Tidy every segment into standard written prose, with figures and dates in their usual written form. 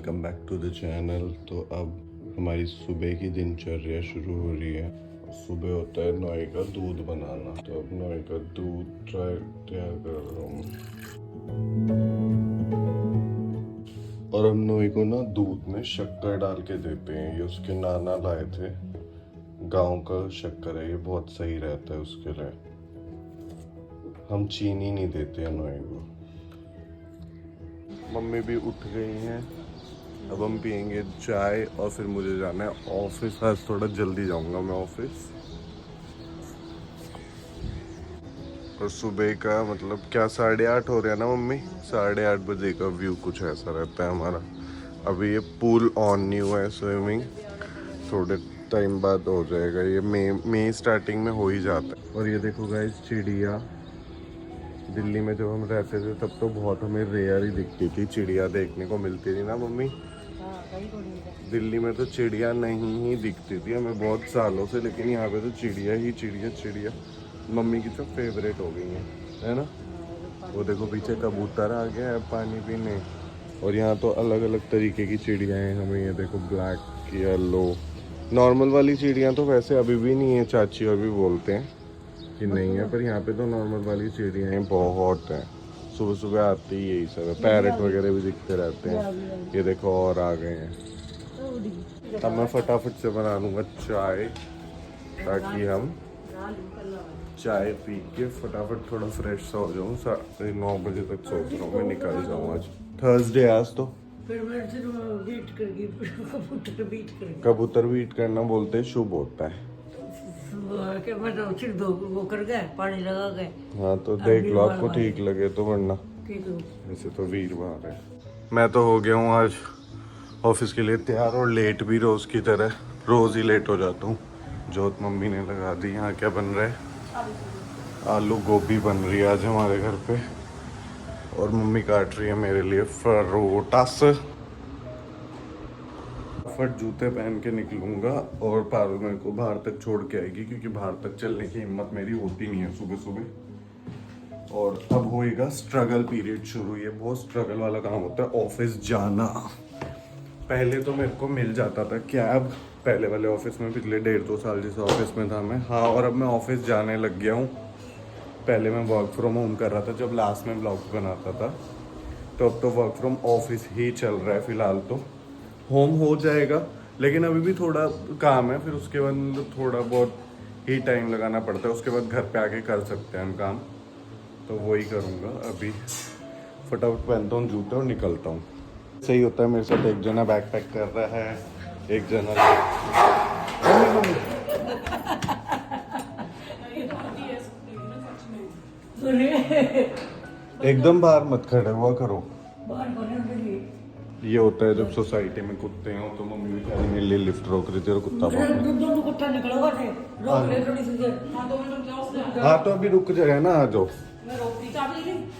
Welcome back to the channel. तो अब हमारी सुबह की दिनचर्या शुरू हो रही है। सुबह होता है नोए का दूध बनाना, तो अब नोए का दूध तैयार कर रहा हूँ। और हम नोए को ना दूध में शक्कर डाल के देते हैं। ये उसके नाना लाए थे, गांव का शक्कर है, ये बहुत सही रहता है उसके लिए। हम चीनी नहीं देते हैं नोए को। मम्मी भी उठ गई हैं। अब हम पियेंगे चाय और फिर मुझे जाना है ऑफिस। आज थोड़ा जल्दी जाऊंगा मैं ऑफिस। और सुबह का मतलब क्या 8:30 हो रहा है ना मम्मी? 8:30 बजे का व्यू कुछ ऐसा रहता है हमारा। अभी ये पूल ऑन नहीं हुआ है स्विमिंग, थोड़े टाइम बाद हो जाएगा। ये मई स्टार्टिंग में हो ही जाता है। और ये देखो गाइस चिड़िया। दिल्ली में जब हम रहते थे तब तो बहुत हमें रेयर ही दिखती थी, चिड़िया देखने को मिलती थी ना मम्मी? दिल्ली में तो चिड़िया नहीं ही दिखती थी हमें बहुत सालों से, लेकिन यहाँ पे तो चिड़िया ही चिड़िया मम्मी की तो फेवरेट हो गई है ना? वो देखो पीछे कबूतर आ गया है पानी पीने। और यहाँ तो अलग अलग तरीके की चिड़िया हैं। हमें ये देखो ब्लैक, येलो, नॉर्मल वाली चिड़िया तो वैसे अभी भी नहीं है, चाची और भी बोलते हैं कि नहीं है, पर यहाँ पे तो नॉर्मल वाली चिड़ियाँ बहुत हैं। सुबह सुबह आती ही यही सब है। पैरट वगैरह भी दिखते रहते हैं। ये देखो और आ गए हैं। तब मैं फटाफट से बना लूँगा चाय, ताकि हम चाय पी के फटाफट थोड़ा फ्रेश सा हो जाऊँ। 9:30 बजे तक सोच रहा हूँ मैं निकल जाऊँ। आज थर्सडे, आज तो कबूतर बीट करना बोलते हैं शुभ होता है। वो कर गए पानी लगा गए। हाँ तो देख लो आपको ठीक लगे तो, वरना वैसे तो वीरवार है। मैं तो हो गया हूँ आज ऑफिस के लिए तैयार, और लेट भी रोज की तरह, रोज ही लेट हो जाता हूँ। जोत मम्मी ने लगा दी। यहाँ क्या बन रहा है? आलू गोभी बन रही है आज हमारे घर पे। और मम्मी काट रही है मेरे लिए फरोटास। फट जूते पहन के निकलूंगा और पारुल मेरे को बाहर तक छोड़ के आएगी, क्योंकि बाहर तक चलने की हिम्मत मेरी होती नहीं है सुबह सुबह। और अब होएगा स्ट्रगल पीरियड शुरू। ये बहुत स्ट्रगल वाला काम होता है ऑफिस जाना। पहले तो मेरे को मिल जाता था कैब, पहले वाले ऑफिस में, पिछले 1.5-2 साल जिस ऑफिस में था मैं। हाँ, और अब मैं ऑफिस जाने लग गया हूँ। पहले मैं वर्क फ्रॉम होम कर रहा था जब लास्ट में ब्लॉग बनाता था, तो अब तो वर्क फ्रॉम ऑफिस ही चल रहा है फिलहाल। तो होम हो जाएगा, लेकिन अभी भी थोड़ा काम है। फिर उसके बाद मतलब थोड़ा बहुत ही टाइम लगाना पड़ता है। उसके बाद घर पे आके कर सकते हैं हम काम, तो वही करूँगा। अभी फटाफट पहनता हूँ जूते और निकलता हूँ। सही होता है मेरे साथ। एक जना बैग पैक कर रहा है, एक जना एकदम बाहर मत खड़े हुआ करो। ये होता है जब सोसाइटी में कुत्ते हो, तो मम्मी बेचारी मेरे लिए लिफ्ट रोक रही थी और कुत्ता हाँ तो अभी रुक जाए ना, आ जाओ।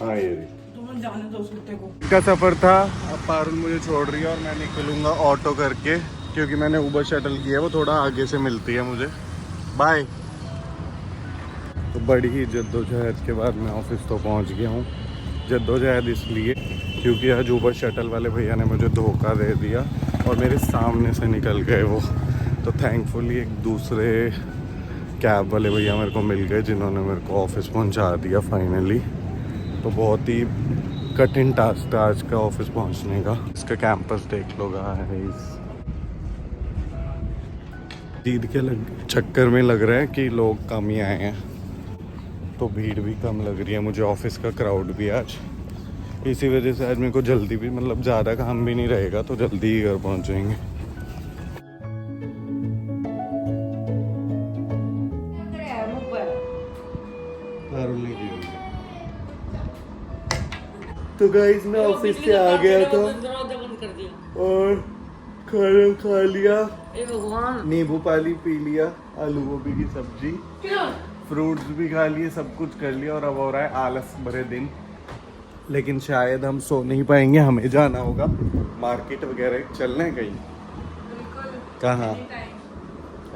हाँ ये का सफर था। अब पारुल मुझे छोड़ रही है और मैं निकलूंगा ऑटो करके, क्योंकि मैंने उबर शटल किया है, वो थोड़ा आगे से मिलती है मुझे। बाय। तो बड़ी ही जद्दोजहद के बाद मैं ऑफिस तो पहुंच गया हूँ। जद्दोजहद इसलिए क्योंकि आज उबर शटल वाले भैया ने मुझे धोखा दे दिया और मेरे सामने से निकल गए वो। तो थैंकफुली एक दूसरे कैब वाले भैया मेरे को मिल गए, जिन्होंने मेरे को ऑफिस पहुंचा दिया फाइनली। तो बहुत ही कठिन टास्क था आज का ऑफिस पहुंचने का। इसका कैंपस देख लो गाइस। ईद के चक्कर में लग रहा है कि लोग कम ही आए हैं, तो भीड़ भी कम लग रही है मुझे। ऑफिस का क्राउड भी आज, इसी वजह से आज मेरे को जल्दी भी, मतलब ज़्यादा काम भी नहीं रहेगा, तो जल्दी ही घर पहुंच जाएंगे। तो गाइस मैं ऑफिस से आ गया था और खाना खा लिया, नींबू पानी पी लिया, आलू गोभी की सब्जी, फ्रूट्स भी खा लिए, सब कुछ कर लिया। और अब हो रहा है आलस भरे दिन, लेकिन शायद हम सो नहीं पाएंगे। हमें जाना होगा मार्केट वगैरह, चलने कहीं। कहाँ?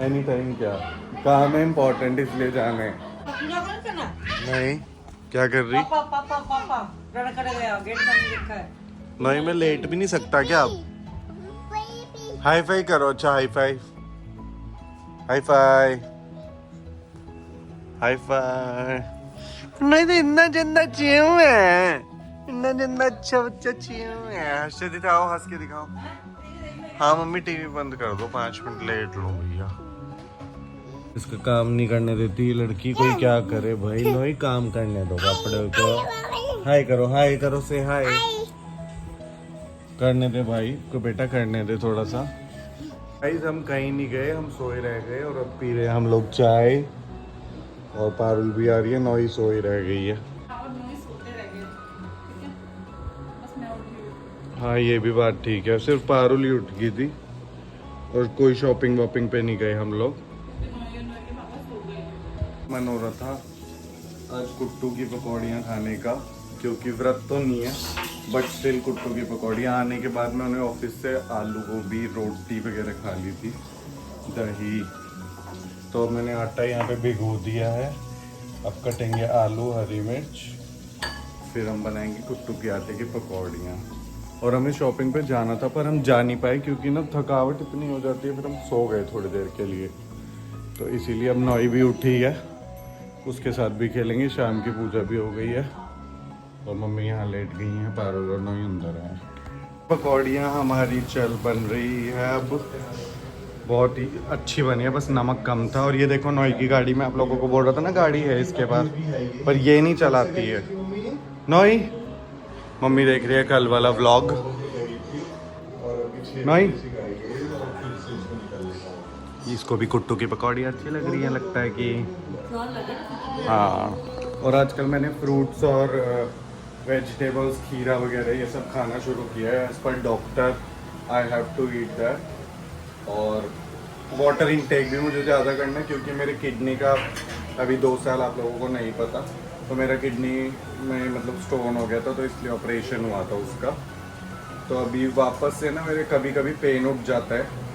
एनी टाइम क्या काम है? इम्पोर्टेंट इसलिए जाना है। नहीं, क्या कर रही? नहीं मैं लेट भी नहीं सकता क्या अब? हाई फाई करो अच्छा hi fi hi fi hi fi नहीं तो इतना जिंदा चियो है इतना जिंदा अच्छा बच्चा चियो है हंस के दिखाओ हंस के दिखाओ हाँ मम्मी टीवी बंद कर दो 5 मिनट लेट लो भैया इसका काम नहीं करने देती ये लड़की कोई क्या करे भाई लो ही काम करने दो कपड़े को हाय करो से हाय करने दे भाई को बेटा करने दे थोड़ा सा गाइस हम कहीं नहीं गए हम सोए रह गए और अब पी रहे हम लोग चाय और पारुल भी आ रही है नौई सोई रह गई है हाँ ये भी बात ठीक है सिर्फ पारुल ही उठ गई थी और कोई शॉपिंग वॉपिंग पे नहीं गए हम लोग मन हो रहा था आज कुट्टू की पकौड़ियाँ खाने का क्योंकि व्रत तो नहीं है बट स्टिल कुट्टू की पकौड़ियाँ आने के बाद में उन्हें ऑफिस से आलू गोभी रोटी वगैरह खा ली थी दही तो मैंने आटा यहाँ पे भिगो दिया है अब कटेंगे आलू हरी मिर्च फिर हम बनाएंगे कुट्टू के आटे की पकौड़ियाँ और हमें शॉपिंग पे जाना था पर हम जा नहीं पाए क्योंकि ना थकावट इतनी हो जाती है फिर हम सो गए थोड़ी देर के लिए तो इसीलिए अब नौई भी उठी है उसके साथ भी खेलेंगे शाम की पूजा भी हो गई है और मम्मी यहाँ लेट गई हैं पारुल और नौई अंदर है पकौड़ियाँ हमारी चल बन रही है अब बहुत ही अच्छी बनी है बस नमक कम था और ये देखो नौई की गाड़ी में आप लोगों को बोल रहा था ना गाड़ी है इसके पास पर ये नहीं चलाती है नौई मम्मी देख रही है कल वाला व्लॉग नौई इसको भी कुट्टू की पकौड़ी अच्छी लग रही है लगता है कि हाँ और आजकल मैंने फ्रूट्स और वेजिटेबल्स खीरा वगैरह ये सब खाना शुरू किया है as per doctor I have to eat that और वाटर इनटेक भी मुझे ज़्यादा करना है क्योंकि मेरे किडनी का अभी 2 साल आप लोगों को नहीं पता तो मेरा किडनी में मतलब स्टोन हो गया था तो इसलिए ऑपरेशन हुआ था उसका तो अभी वापस से ना मेरे कभी कभी पेन उठ जाता है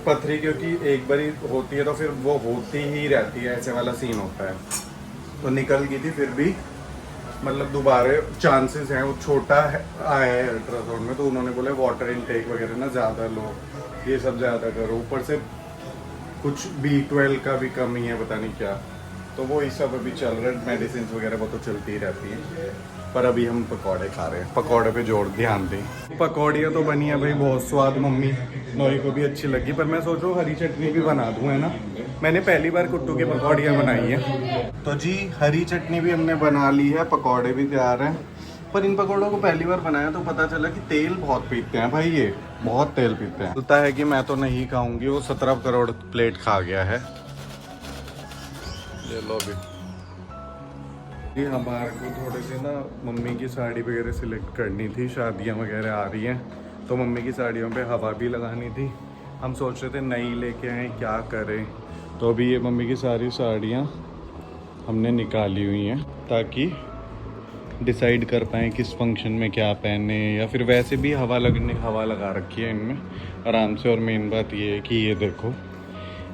पथरी क्योंकि एक बारी होती है तो फिर वो होती ही रहती है ऐसे वाला सीन होता है तो निकल गई थी फिर भी मतलब दोबारा चांसेस हैं वो छोटा है आया है अल्ट्रासाउंड में तो उन्होंने बोला वाटर इनटेक वगैरह ना ज़्यादा लो ये सब ज़्यादा करो ऊपर से कुछ B12 का भी कमी है पता नहीं क्या तो वो ये सब अभी चल रहा है मेडिसिन वगैरह वो तो चलती ही रहती हैं पर अभी हम पकौड़े खा रहे हैं पकौड़े पे जोर ध्यान दें पकौड़ियाँ तो बनी है भाई बहुत स्वाद मम्मी नौई को भी अच्छी लगी पर मैं सोच रहा हूँ हरी चटनी भी बना दूँ है ना मैंने पहली बार कुट्टू की पकौड़ियाँ बनाई हैं तो जी हरी चटनी भी हमने बना ली है पकौड़े भी तैयार हैं पर इन पकौड़ों को पहली बार बनाया तो पता चला कि तेल बहुत पीते हैं भाई ये बहुत तेल पीते हैं बोलता है कि मैं तो नहीं खाऊंगी वो 17 करोड़ प्लेट खा गया है ये लो भी हमारे को थोड़े से ना मम्मी की साड़ी वगैरह सिलेक्ट करनी थी शादियाँ वगैरह आ रही हैं तो मम्मी की साड़ियों पे हवा भी लगानी थी हम सोच रहे थे नई लेके आए क्या करें तो अभी ये मम्मी की सारी साड़ियाँ हमने निकाली हुई हैं ताकि डिसाइड कर पाएँ किस फंक्शन में क्या पहने या फिर वैसे भी हवा लगा रखी है इनमें आराम से और मेन बात ये है कि ये देखो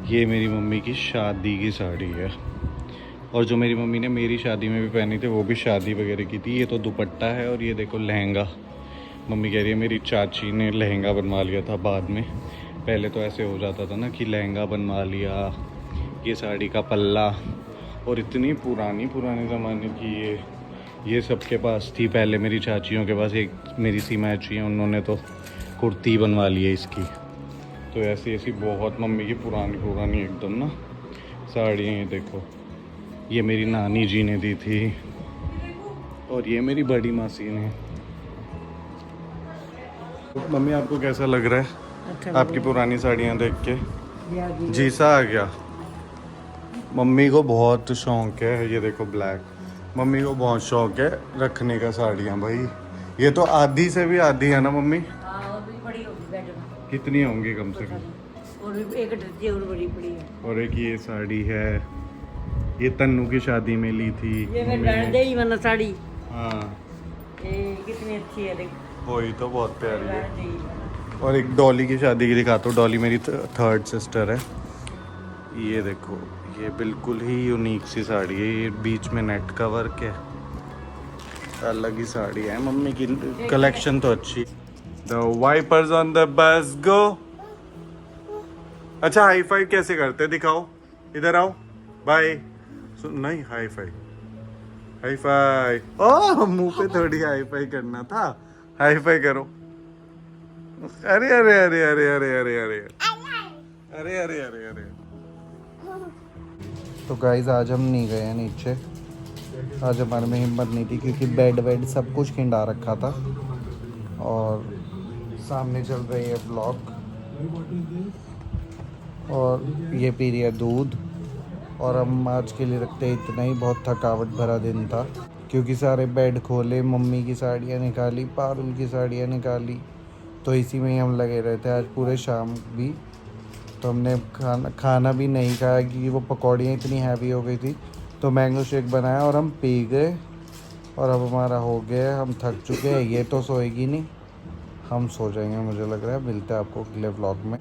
ये मेरी मम्मी की शादी की साड़ी है और जो मेरी मम्मी ने मेरी शादी में भी पहनी थी वो भी शादी वगैरह की थी ये तो दुपट्टा है और ये देखो लहंगा मम्मी कह रही है मेरी चाची ने लहंगा बनवा लिया था बाद में पहले तो ऐसे हो जाता था ना कि लहंगा बनवा लिया ये साड़ी का पल्ला और इतनी पुरानी ज़माने की ये सबके पास थी पहले मेरी चाचियों के पास एक मेरी सीमा चाची है उन्होंने तो कुर्ती बनवा ली है इसकी तो ऐसी बहुत मम्मी की पुरानी एकदम ना साड़ियाँ ये देखो ये मेरी नानी जी ने दी थी और ये मेरी बड़ी मासी ने मम्मी आपको कैसा लग रहा है अच्छा आपकी पुरानी साड़ियाँ देख के लगा जी सा आ गया मम्मी को बहुत शौक है ये देखो ब्लैक मम्मी को बहुत शौक है रखने का साड़ियाँ भाई ये तो आधी से भी आधी है ना मम्मी और भी बड़ी होगी बेड में कितनी होंगी कम से कम और भी एक दर्जे और बड़ी पड़ी है और एक ये साड़ी है ये तन्नू की शादी में ली थी ये मैं डाल दे ही वरना साड़ी हाँ ये कितनी अच्छी है देख वही तो बहुत प्यारी है डाल दे ही वरना। और एक डॉली की शादी की दिखाता हूँ डॉली मेरी थर्ड सिस्टर है ये देखो ये बिल्कुल ही यूनिक सी साड़ी है ये बीच में नेट का वर्क है अलग ही साड़ी है मम्मी की कलेक्शन तो अच्छी the wipers on the bus गो अच्छा हाई फाइव कैसे करते दिखाओ, इधर आओ, बाय। नहीं हाई फाइव, हाई फाइव, ओह मुंह पे थोड़ी हाई फाइव करना था, हाई फाइव करो। अरे अरे अरे अरे अरे अरे अरे अरे अरे अरे अरे। तो गाइस आज हम नहीं गए हैं नीचे, आज हमारे में हिम्मत नहीं थी क्योंकि बेड वेड सब कुछ खिंडा रखा था। और सामने चल रही है ब्लॉग और ये पी रही है दूध। और हम आज के लिए रखते हैं इतना ही, बहुत थकावट भरा दिन था क्योंकि सारे बेड खोले, मम्मी की साड़ियाँ निकाली, पारुल की साड़ियाँ निकाली, तो इसी में ही हम लगे रहे थे आज पूरे शाम भी। तो हमने खाना भी नहीं खाया क्योंकि वो पकौड़ियाँ इतनी हैवी हो गई थी। तो मैंगो शेक बनाया और हम पी गए और अब हमारा हो गया, हम थक चुके हैं। ये तो सोएगी नहीं, हम सो जाएंगे मुझे लग रहा है। मिलते हैं आपको अगले व्लॉग में।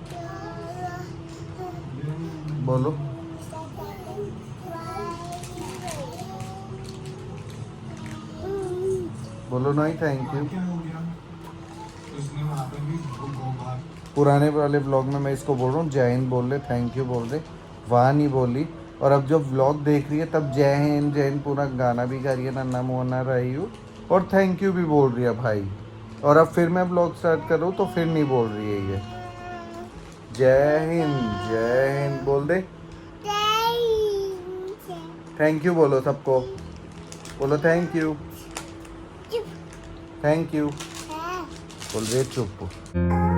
बोलो बोलो नहीं थैंक यू। पुराने वाले व्लॉग में मैं इसको बोल रहा हूँ जय हिंद बोल रहे, थैंक यू बोल रहे, वहाँ नहीं बोली। और अब जब व्लॉग देख रही है तब जय हिंद पूरा गाना भी गा रही है, नन्ना मोहना रही हूँ, और थैंक यू भी बोल रही है भाई। और अब फिर मैं व्लॉग स्टार्ट करूँ तो फिर नहीं बोल रही है ये। जय हिंद बोल दे, थैंक यू बोलो सबको, बोलो थैंक यू, थैंक यू बोल रही है चुप।